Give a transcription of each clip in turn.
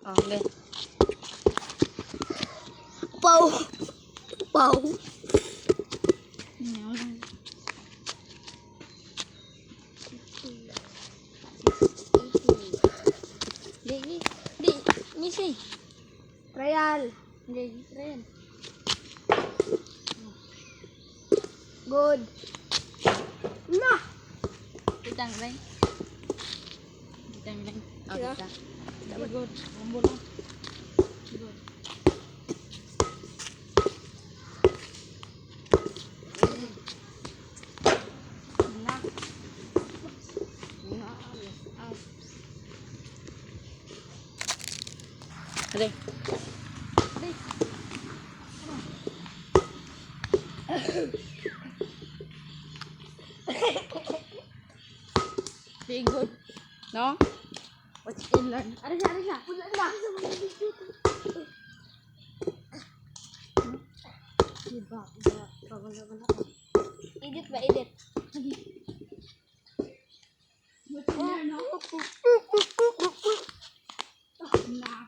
Okay. Pau. Pau. Di, misi. Trial. Trial. Good. Nah. Kitang lang. Oh, Sila? kita. Good. Mambo lang. Good. Nah. Aday. Very good. No? What's in learn? Ada siya. Wala na. Diba? Edit ba? Edit. What's in learn, no?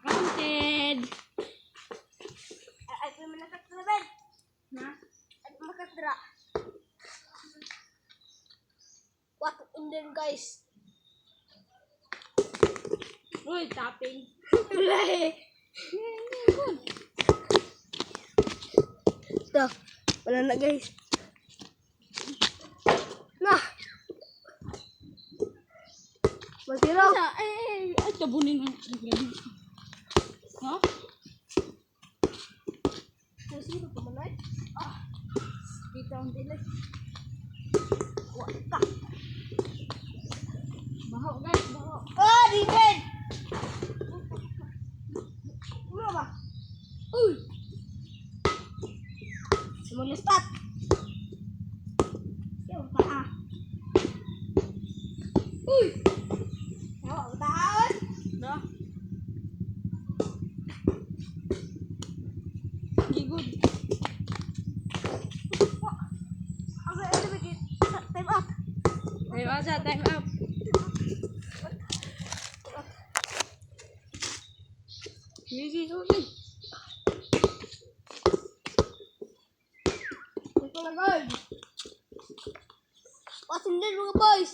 Counted. Ay, may nakatira ba? Na? Ay, makatira. What in there, guys? Uy, tapping. Ito. Wala na, guys. Nah. Masiro. Ay, tabunin mo. No? Masiro pa man ay. Kita ang dilis. Wata. Baho, guys. Baho. Oh, David! Ano ba? Uy! Sumulispat. Yung paa. Uy! Ang taon. No? Hindi good. Okay, ano ba? Time up. Ay, wasa. Time up. Sige, okay. Ito na, guys. What's in there, mga boys?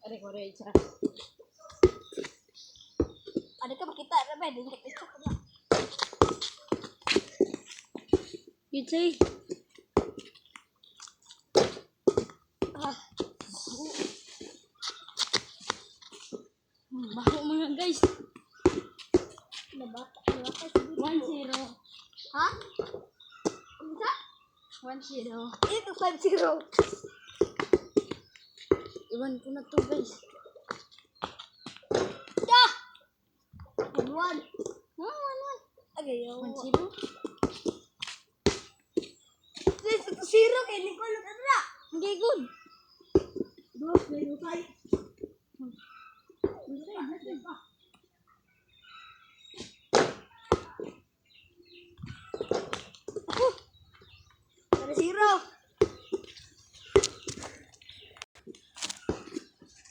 Aray, aray, isa. Ada ka makita, Rabe? Hindi ka isa na. Gitsay. Baho mga guys. Nabata. 1-0. Ha? Ano sa? 1-0. Ito 5-0. Iwan ko na to guys. Ya! 1-1. Oh, 1-1. Okay, yung 1-0. Please, ito 0 kay Nicole Kadra. Hindi good. Dos, may dusay. Ada 0.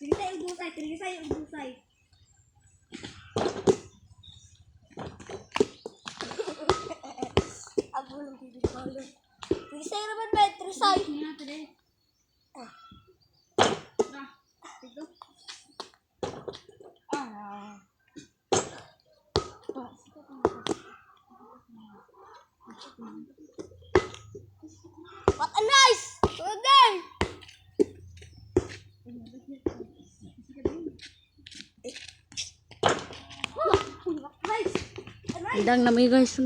Sige tayo dusay, sige tayo dusay. Ako lang bibig ko lang. Trisay naman ba? Trisay. Hindi na today. Ito. What a nice! Good day! Nice! Idang na may guys.